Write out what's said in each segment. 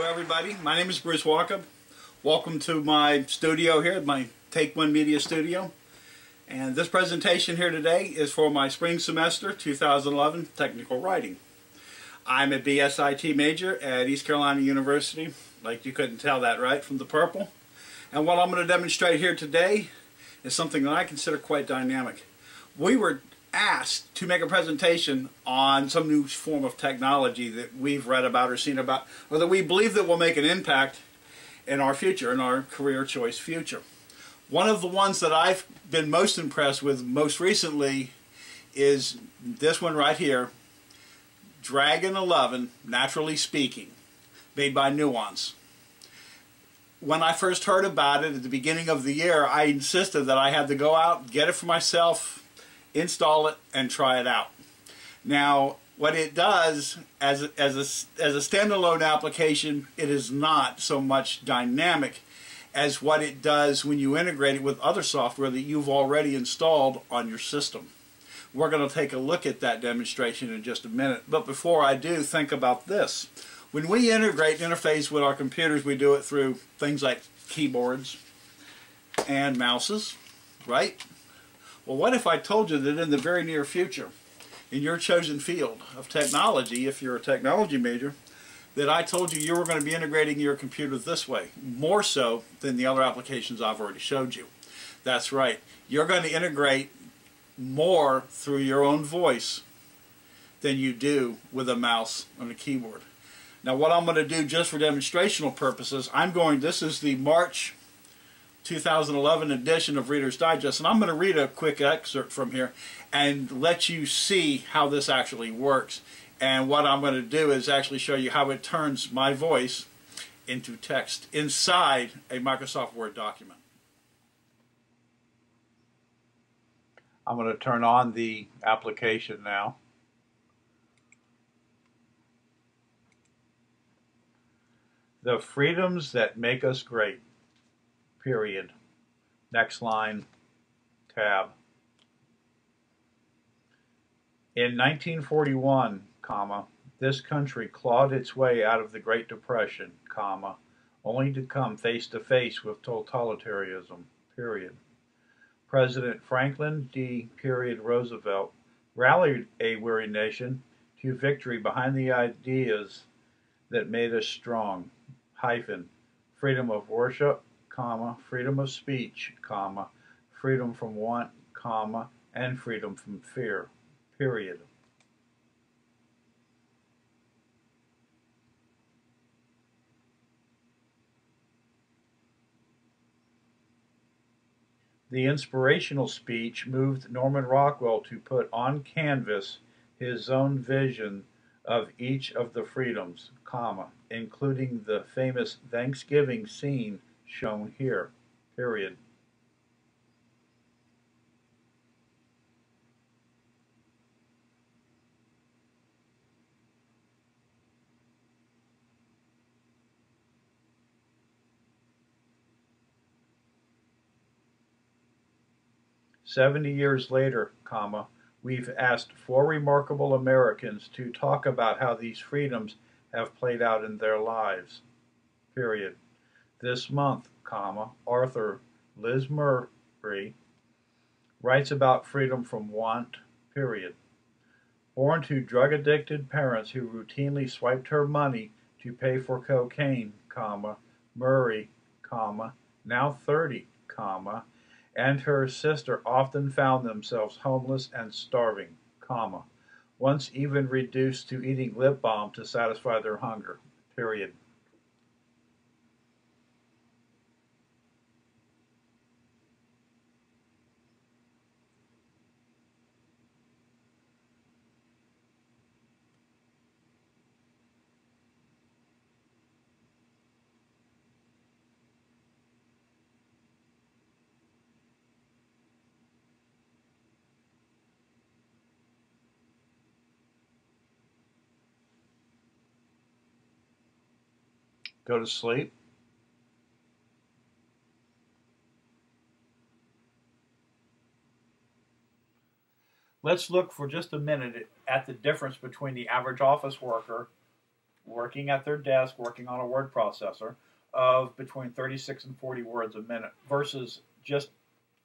Hello everybody, my name is Bruce Walkup. Welcome to my studio here, my Take One Media studio. And this presentation here today is for my spring semester 2011 technical writing. I'm a BSIT major at East Carolina University, like you couldn't tell that right from the purple. And what I'm going to demonstrate here today is something that I consider quite dynamic. We were asked to make a presentation on some new form of technology that we've read about or seen about, or that we believe that will make an impact in our future, in our career choice future. One of the ones that I've been most impressed with most recently is this one right here, Dragon 11 Naturally Speaking, made by Nuance. When I first heard about it at the beginning of the year, I insisted that I had to go out, get it for myself, install it, and try it out. Now, what it does as a standalone application, it is not so much dynamic as what it does when you integrate it with other software that you've already installed on your system. We're going to take a look at that demonstration in just a minute, but before I do, think about this. When we integrate and interface with our computers, we do it through things like keyboards and mouses, right? Well, what if I told you that in the very near future, in your chosen field of technology, if you're a technology major, that I told you were going to be integrating your computer this way, more so than the other applications I've already showed you. That's right. You're going to integrate more through your own voice than you do with a mouse and a keyboard. Now, what I'm going to do just for demonstrational purposes, this is the March 2011 edition of Reader's Digest, and I'm going to read a quick excerpt from here and let you see how this actually works. And what I'm going to do is actually show you how it turns my voice into text inside a Microsoft Word document. I'm going to turn on the application now. The freedoms that make us great. Period. Next line, tab. In 1941, this country clawed its way out of the Great Depression, only to come face to face with totalitarianism, period. President Franklin D. Roosevelt rallied a weary nation to victory behind the ideas that made us strong, freedom of worship, freedom of speech, freedom from want, and freedom from fear, period. The inspirational speech moved Norman Rockwell to put on canvas his own vision of each of the freedoms, including the famous Thanksgiving scene shown here, period. "70 years later, we've asked 4 remarkable Americans to talk about how these freedoms have played out in their lives, period. This month, Arthur Liz Murray writes about freedom from want, period. Born to drug-addicted parents who routinely swiped her money to pay for cocaine, Murray, now 30, and her sister often found themselves homeless and starving, once even reduced to eating lip balm to satisfy their hunger, period. Go to sleep. Let's look for just a minute at the difference between the average office worker working at their desk, working on a word processor, of between 36 and 40 words a minute versus just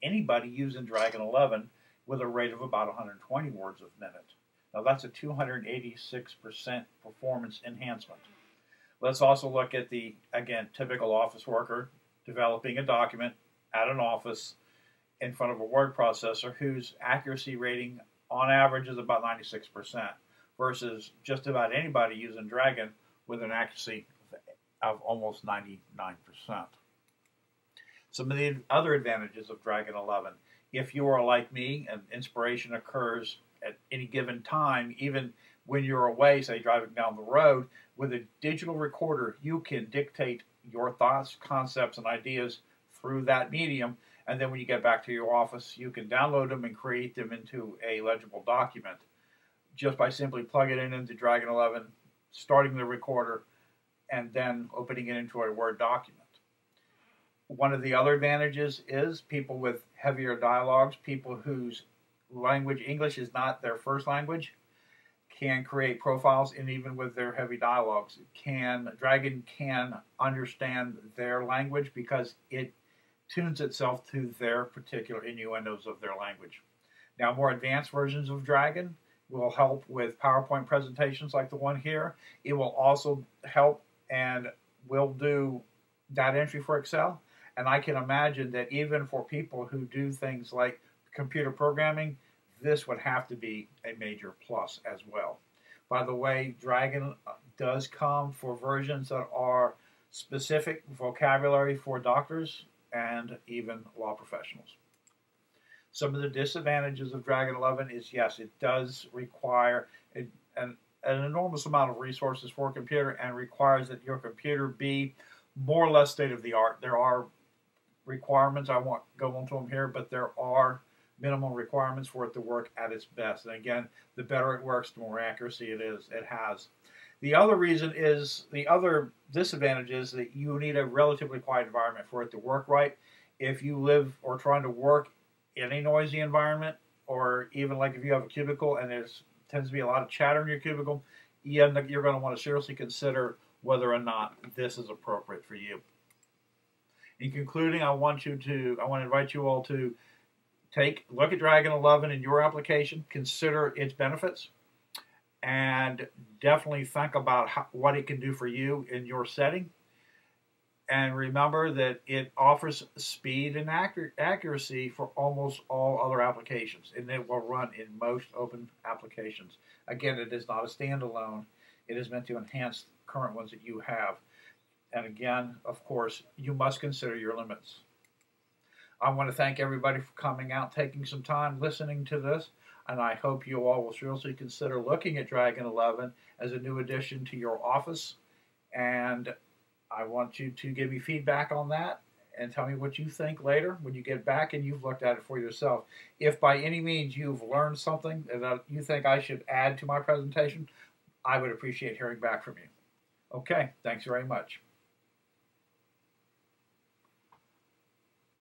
anybody using Dragon 11 with a rate of about 120 words a minute. Now that's a 286% performance enhancement. Let's also look at the, again, typical office worker developing a document at an office in front of a word processor whose accuracy rating on average is about 96% versus just about anybody using Dragon with an accuracy of almost 99%. Some of the other advantages of Dragon 11, if you are like me and inspiration occurs at any given time, even when you're away, say driving down the road, with a digital recorder, you can dictate your thoughts, concepts, and ideas through that medium. And then when you get back to your office, you can download them and create them into a legible document just by simply plugging it into Dragon 11, starting the recorder, and then opening it into a Word document. One of the other advantages is people with heavier dialogues, people whose language, English, is not their first language, can create profiles, and even with their heavy dialogues, Dragon can understand their language because it tunes itself to their particular innuendos of their language. Now, more advanced versions of Dragon will help with PowerPoint presentations like the one here. It will also help and will do data entry for Excel. And I can imagine that even for people who do things like computer programming, this would have to be a major plus as well. By the way, Dragon does come for versions that are specific vocabulary for doctors and even law professionals. Some of the disadvantages of Dragon 11 is, yes, it does require an enormous amount of resources for a computer and requires that your computer be more or less state-of-the-art. There are requirements, I won't go into them here, but there are minimum requirements for it to work at its best. And again, the better it works, the more accuracy it has. The other reason is, the other disadvantage is that you need a relatively quiet environment for it to work right. If you live or trying to work in a noisy environment, or even like if you have a cubicle and there tends to be a lot of chatter in your cubicle, you're going to want to seriously consider whether or not this is appropriate for you. In concluding, I want to invite you all to look at Dragon 11 in your application, consider its benefits, and definitely think about what it can do for you in your setting. And remember that it offers speed and accuracy for almost all other applications, and it will run in most open applications. Again, it is not a standalone. It is meant to enhance current ones that you have. And again, of course, you must consider your limits. I want to thank everybody for coming out, taking some time, listening to this, and I hope you all will seriously consider looking at Dragon 11 as a new addition to your office. And I want you to give me feedback on that and tell me what you think later when you get back and you've looked at it for yourself. If by any means you've learned something that you think I should add to my presentation, I would appreciate hearing back from you. Okay, thanks very much.